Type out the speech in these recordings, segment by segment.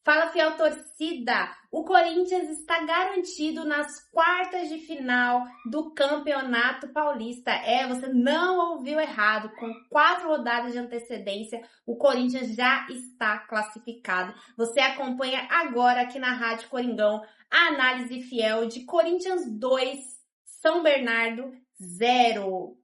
Fala, fiel torcida! O Corinthians está garantido nas quartas de final do Campeonato Paulista. Você não ouviu errado. Com 4 rodadas de antecedência, o Corinthians já está classificado. Você acompanha agora aqui na Rádio Coringão a análise fiel de Corinthians 2, São Bernardo 0.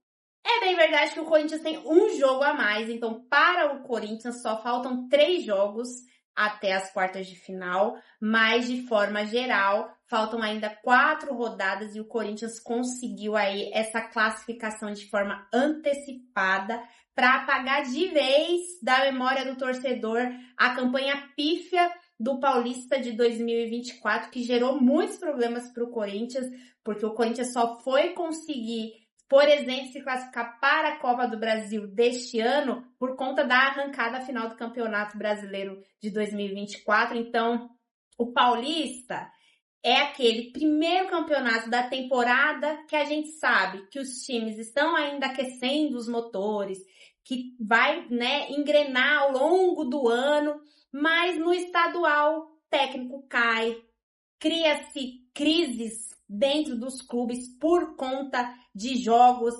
É bem verdade que o Corinthians tem um jogo a mais, então para o Corinthians só faltam 3 jogos até as quartas de final, mas de forma geral, faltam ainda 4 rodadas e o Corinthians conseguiu aí essa classificação de forma antecipada para apagar de vez da memória do torcedor a campanha pífia do Paulista de 2024, que gerou muitos problemas para o Corinthians, porque o Corinthians só foi conseguir, por exemplo, se classificar para a Copa do Brasil deste ano por conta da arrancada final do Campeonato Brasileiro de 2024. Então, o Paulista é aquele primeiro campeonato da temporada que a gente sabe que os times estão ainda aquecendo os motores, que vai, engrenar ao longo do ano, mas no estadual o técnico cai, cria-se crises dentro dos clubes por conta de jogos,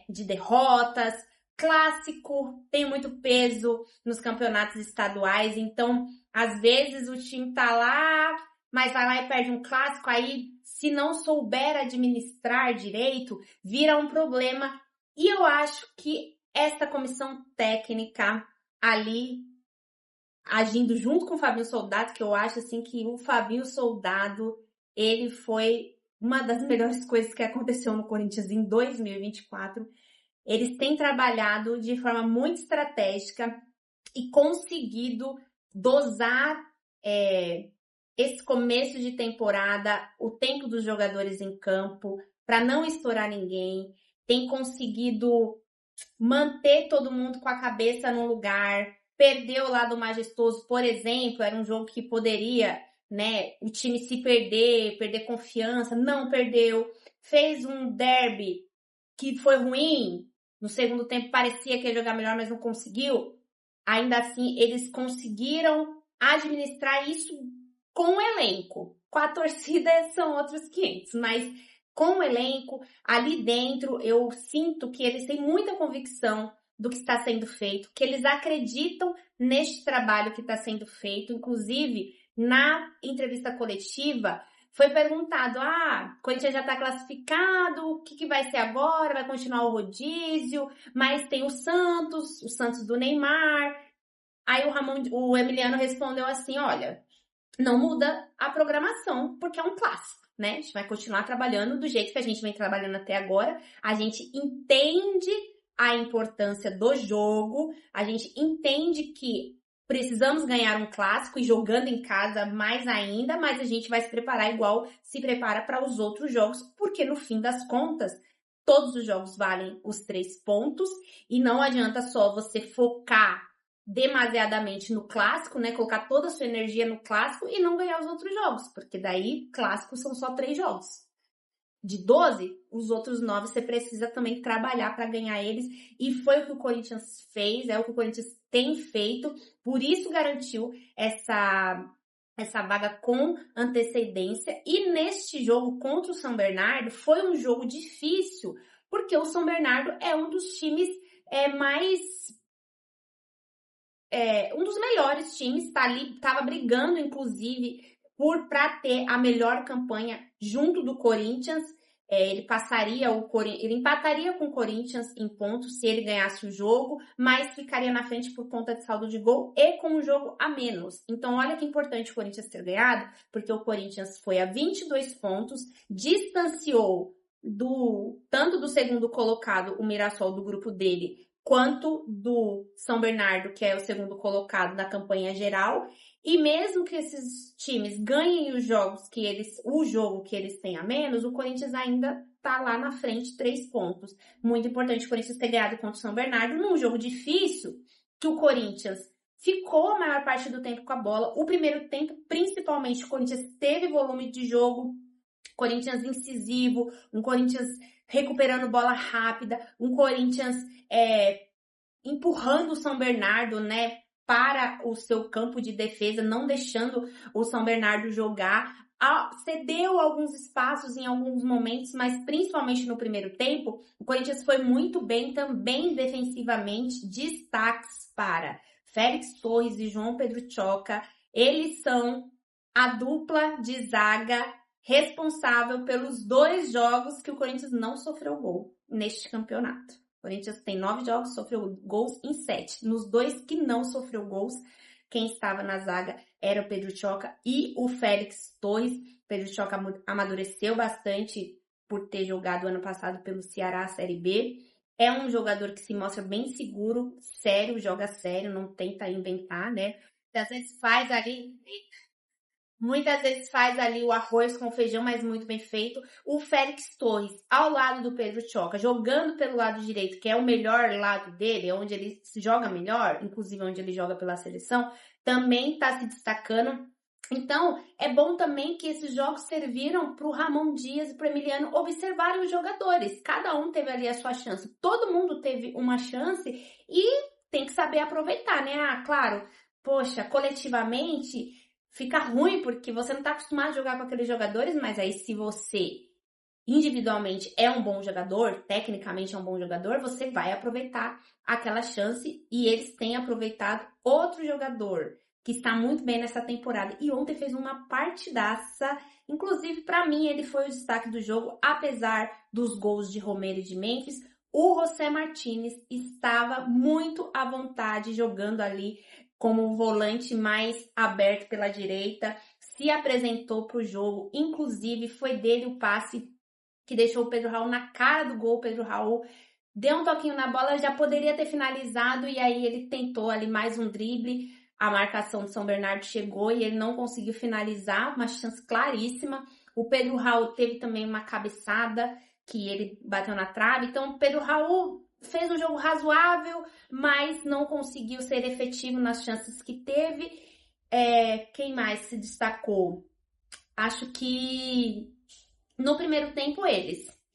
de derrotas. Clássico tem muito peso nos campeonatos estaduais, então às vezes o time tá lá, mas vai lá e perde um clássico, aí se não souber administrar direito, vira um problema. E eu acho que essa comissão técnica ali, agindo junto com o Fabinho Soldado, que eu acho assim que o Fabinho Soldado, ele foi uma das melhores coisas que aconteceu no Corinthians em 2024. Eles têm trabalhado de forma muito estratégica e conseguido dosar esse começo de temporada, o tempo dos jogadores em campo, para não estourar ninguém. Tem conseguido manter todo mundo com a cabeça no lugar. Perdeu o lado majestoso, por exemplo, era um jogo que poderia, o time se perder confiança, não perdeu. Fez um derby que foi ruim, no segundo tempo parecia que ia jogar melhor, mas não conseguiu. Ainda assim, eles conseguiram administrar isso com o elenco. Com a torcida são outros 500, mas com o elenco, ali dentro, eu sinto que eles têm muita convicção do que está sendo feito, que eles acreditam neste trabalho que está sendo feito. Inclusive, na entrevista coletiva, foi perguntado, o Corinthians já está classificado, o que vai ser agora? Vai continuar o rodízio? Mas tem o Santos do Neymar. Aí o Emiliano respondeu assim, olha, não muda a programação, porque é um clássico, A gente vai continuar trabalhando do jeito que a gente vem trabalhando até agora. A gente entende a importância do jogo, a gente entende que precisamos ganhar um clássico e jogando em casa mais ainda, mas a gente vai se preparar igual se prepara para os outros jogos, porque no fim das contas, todos os jogos valem os 3 pontos e não adianta só você focar demasiadamente no clássico, colocar toda a sua energia no clássico e não ganhar os outros jogos, porque daí clássicos são só 3 jogos. De 12, os outros 9 você precisa também trabalhar para ganhar eles, e foi o que o Corinthians fez, é o que o Corinthians tem feito, por isso garantiu essa vaga com antecedência. E neste jogo contra o São Bernardo foi um jogo difícil, porque o São Bernardo é um dos times um dos melhores times, estava brigando inclusive para ter a melhor campanha junto do Corinthians. Ele empataria com o Corinthians em pontos se ele ganhasse o jogo, mas ficaria na frente por conta de saldo de gol e com um jogo a menos. Então olha que importante o Corinthians ter ganhado, porque o Corinthians foi a 22 pontos, distanciou tanto do segundo colocado, o Mirassol, do grupo dele, quanto do São Bernardo, que é o segundo colocado da campanha geral. E mesmo que esses times ganhem o jogo que eles têm a menos, o Corinthians ainda tá lá na frente, 3 pontos. Muito importante o Corinthians ter ganhado contra o São Bernardo num jogo difícil, que o Corinthians ficou a maior parte do tempo com a bola. O primeiro tempo, principalmente, o Corinthians teve volume de jogo, Corinthians incisivo, um Corinthians recuperando bola rápida, um Corinthians empurrando o São Bernardo, para o seu campo de defesa, não deixando o São Bernardo jogar. Cedeu alguns espaços em alguns momentos, mas principalmente no primeiro tempo, o Corinthians foi muito bem também defensivamente. Destaques para Félix Torres e João Pedro Choca. Eles são a dupla de zaga responsável pelos 2 jogos que o Corinthians não sofreu gol neste campeonato. O Corinthians tem 9 jogos, sofreu gols em 7. Nos 2 que não sofreu gols, quem estava na zaga era o Pedro Choca e o Félix Torres. O Pedro Choca amadureceu bastante por ter jogado ano passado pelo Ceará, Série B. É um jogador que se mostra bem seguro, sério, joga sério, não tenta inventar, né? Muitas vezes faz ali o arroz com feijão, mas muito bem feito. O Félix Torres, ao lado do Pedro Choca, jogando pelo lado direito, que é o melhor lado dele, onde ele se joga melhor, inclusive onde ele joga pela seleção, também está se destacando. Então, é bom também que esses jogos serviram para o Ramon Dias e para o Emiliano observarem os jogadores. Cada um teve ali a sua chance. Todo mundo teve uma chance e tem que saber aproveitar, né? Claro, poxa, coletivamente fica ruim porque você não está acostumado a jogar com aqueles jogadores, mas aí se você individualmente é um bom jogador, tecnicamente é um bom jogador, você vai aproveitar aquela chance e eles têm aproveitado. Outro jogador que está muito bem nessa temporada e ontem fez uma partidaça, inclusive para mim ele foi o destaque do jogo, apesar dos gols de Romero e de Memphis. O José Martínez estava muito à vontade jogando ali como volante mais aberto pela direita, se apresentou para o jogo, inclusive foi dele o passe que deixou o Pedro Raul na cara do gol. O Pedro Raul deu um toquinho na bola, já poderia ter finalizado e aí ele tentou ali mais um drible, a marcação do São Bernardo chegou e ele não conseguiu finalizar, uma chance claríssima. O Pedro Raul teve também uma cabeçada que ele bateu na trave, então o Pedro Raul fez um jogo razoável, mas não conseguiu ser efetivo nas chances que teve. Quem mais se destacou? Acho que no primeiro tempo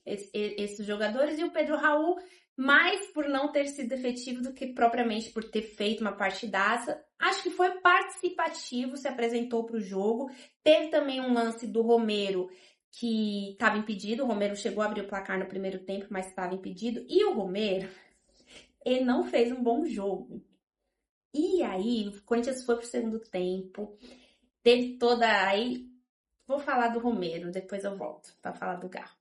esses jogadores, e o Pedro Raul, mais por não ter sido efetivo do que propriamente por ter feito uma partidaça. Acho que foi participativo, se apresentou para o jogo. Teve também um lance do Romero que estava impedido. O Romero chegou a abrir o placar no primeiro tempo, mas estava impedido. E o Romero, ele não fez um bom jogo. E aí, o Corinthians foi pro segundo tempo. Teve toda... Aí, vou falar do Romero, depois eu volto para falar do Garro.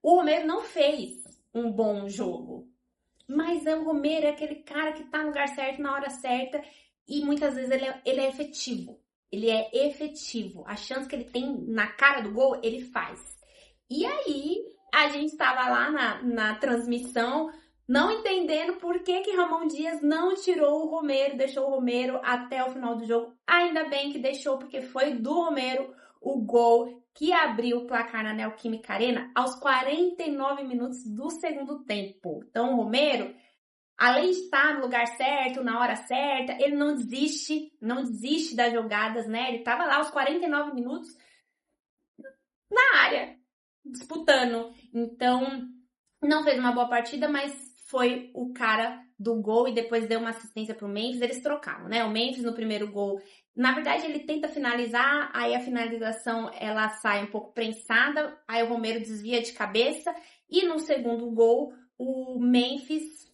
O Romero não fez um bom jogo. Mas o Romero é aquele cara que tá no lugar certo, na hora certa. E muitas vezes ele é efetivo. Ele é efetivo. A chance que ele tem na cara do gol, ele faz. E aí, a gente estava lá na transmissão, não entendendo por que Ramon Dias não tirou o Romero, deixou o Romero até o final do jogo. Ainda bem que deixou, porque foi do Romero o gol que abriu o placar na Neoquímica Arena aos 49 minutos do segundo tempo. Então, o Romero, além de estar no lugar certo, na hora certa, ele não desiste das jogadas, né? Ele estava lá aos 49 minutos na área, disputando. Então, não fez uma boa partida, mas foi o cara do gol e depois deu uma assistência pro Memphis. Eles trocaram, né? O Memphis no primeiro gol, na verdade ele tenta finalizar, aí a finalização ela sai um pouco prensada, aí o Romero desvia de cabeça e no segundo gol o Memphis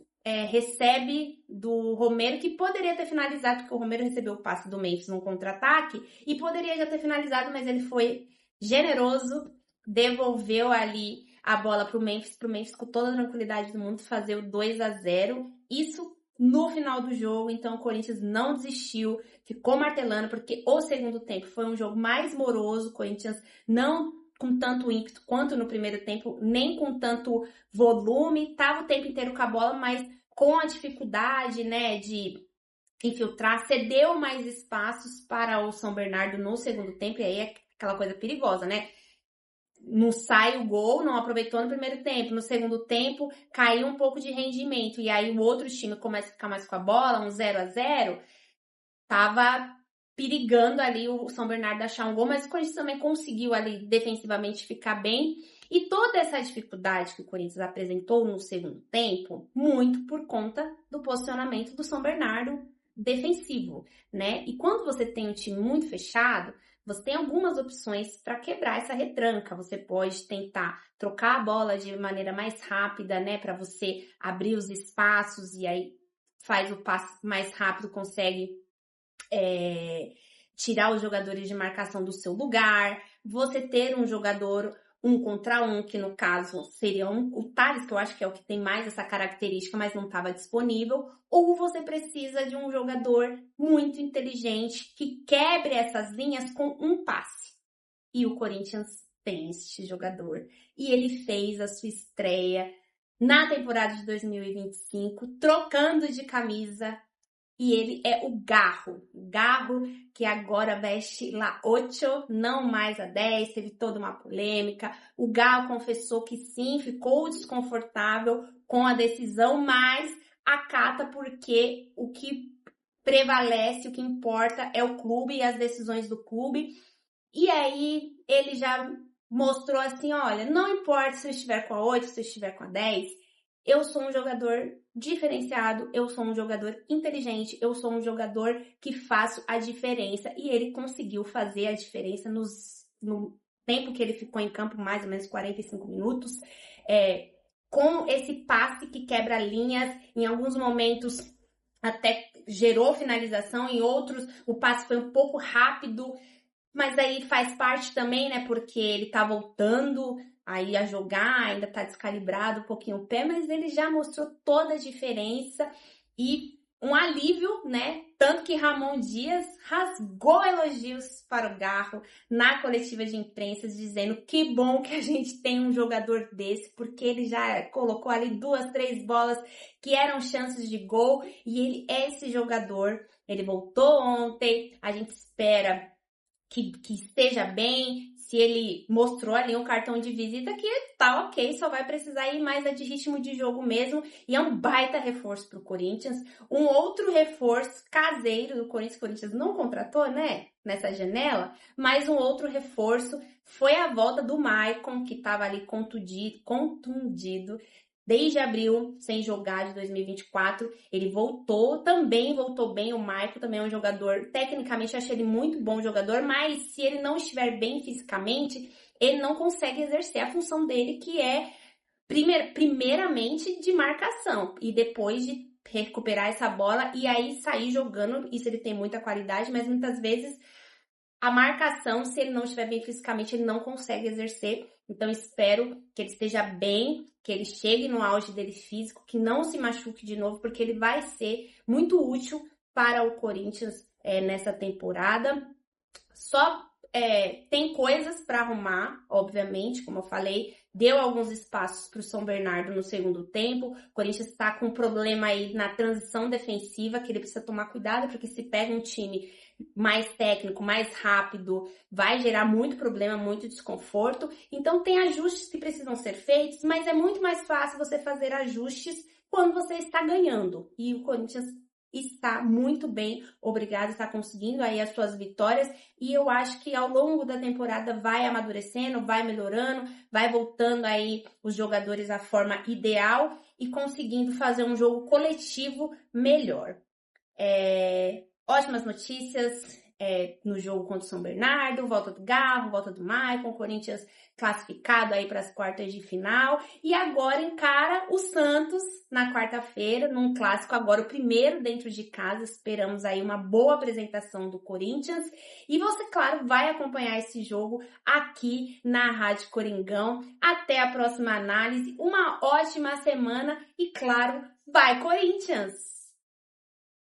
recebe do Romero, que poderia ter finalizado, porque o Romero recebeu o passe do Memphis num contra-ataque e poderia já ter finalizado, mas ele foi generoso, devolveu ali a bola pro Memphis com toda a tranquilidade do mundo fazer o 2-0. Isso no final do jogo, então o Corinthians não desistiu, ficou martelando, porque o segundo tempo foi um jogo mais moroso, o Corinthians não com tanto ímpeto quanto no primeiro tempo, nem com tanto volume, tava o tempo inteiro com a bola, mas com a dificuldade, né, de infiltrar, cedeu mais espaços para o São Bernardo no segundo tempo, e aí é aquela coisa perigosa, né? Não sai o gol, não aproveitou no primeiro tempo. No segundo tempo, caiu um pouco de rendimento. E aí o outro time começa a ficar mais com a bola, um 0-0. Tava perigando ali o São Bernardo achar um gol, mas o Corinthians também conseguiu ali defensivamente ficar bem. E toda essa dificuldade que o Corinthians apresentou no segundo tempo, muito por conta do posicionamento do São Bernardo defensivo, né? E quando você tem um time muito fechado, você tem algumas opções para quebrar essa retranca. Você pode tentar trocar a bola de maneira mais rápida, né? Para você abrir os espaços e aí faz o passe mais rápido, consegue tirar os jogadores de marcação do seu lugar. Você ter um jogador 1 contra 1, que no caso seria o Thales, que eu acho que é o que tem mais essa característica, mas não estava disponível. Ou você precisa de um jogador muito inteligente que quebre essas linhas com um passe. E o Corinthians tem este jogador. E ele fez a sua estreia na temporada de 2025, trocando de camisa. E ele é o Garro que agora veste la 8, não mais a 10, teve toda uma polêmica. O Garro confessou que sim, ficou desconfortável com a decisão, mas acata porque o que prevalece, o que importa é o clube e as decisões do clube. E aí ele já mostrou assim, olha, não importa se eu estiver com a 8, se eu estiver com a 10, eu sou um jogador diferenciado, eu sou um jogador inteligente, eu sou um jogador que faço a diferença. E ele conseguiu fazer a diferença no tempo que ele ficou em campo, mais ou menos 45 minutos, com esse passe que quebra linhas. Em alguns momentos até gerou finalização, em outros o passe foi um pouco rápido, mas aí faz parte também, né, porque ele tá voltando aí a jogar, ainda tá descalibrado um pouquinho o pé, mas ele já mostrou toda a diferença e um alívio, né? Tanto que Ramon Dias rasgou elogios para o Garro na coletiva de imprensa, dizendo que bom que a gente tem um jogador desse, porque ele já colocou ali 2, 3 bolas que eram chances de gol, e ele é esse jogador. Ele voltou ontem, a gente espera que esteja bem. Se ele mostrou ali um cartão de visita, que tá ok, só vai precisar ir mais de ritmo de jogo mesmo. E é um baita reforço pro Corinthians. Um outro reforço caseiro do Corinthians. O Corinthians não contratou, né, nessa janela, mas um outro reforço foi a volta do Maicon, que tava ali contundido desde abril, sem jogar, de 2024, ele voltou bem. O Maicon também é um jogador, tecnicamente eu achei ele muito bom jogador, mas se ele não estiver bem fisicamente, ele não consegue exercer a função dele, que é primeiramente de marcação, e depois de recuperar essa bola e aí sair jogando. Isso ele tem muita qualidade, mas muitas vezes a marcação, se ele não estiver bem fisicamente, ele não consegue exercer. Então espero que ele esteja bem, que ele chegue no auge dele físico, que não se machuque de novo, porque ele vai ser muito útil para o Corinthians nessa temporada. Só tem coisas para arrumar, obviamente, como eu falei, deu alguns espaços para o São Bernardo no segundo tempo. O Corinthians está com um problema aí na transição defensiva, que ele precisa tomar cuidado, porque se pega um time mais técnico, mais rápido, vai gerar muito problema, muito desconforto. Então tem ajustes que precisam ser feitos, mas é muito mais fácil você fazer ajustes quando você está ganhando. E o Corinthians está muito bem, obrigado, está conseguindo aí as suas vitórias, e eu acho que ao longo da temporada vai amadurecendo, vai melhorando, vai voltando aí os jogadores à forma ideal e conseguindo fazer um jogo coletivo melhor. Ótimas notícias no jogo contra o São Bernardo, volta do Garro, volta do Maicon, Corinthians classificado aí para as quartas de final, e agora encara o Santos na quarta-feira, num clássico, agora o primeiro dentro de casa. Esperamos aí uma boa apresentação do Corinthians, e você, claro, vai acompanhar esse jogo aqui na Rádio Coringão. Até a próxima análise, uma ótima semana e, claro, vai Corinthians!